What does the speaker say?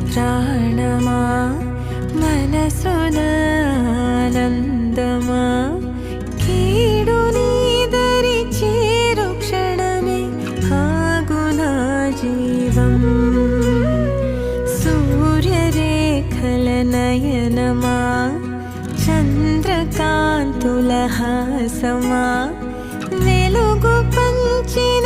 ప్రాణమా మనసున ఆనందమా కీడు నీదరి చేరు క్షణమే ఆగునా జీవం సూర్యరేఖల నయనమా చంద్రకాంతుల హాసమా వెలుగు పంచిన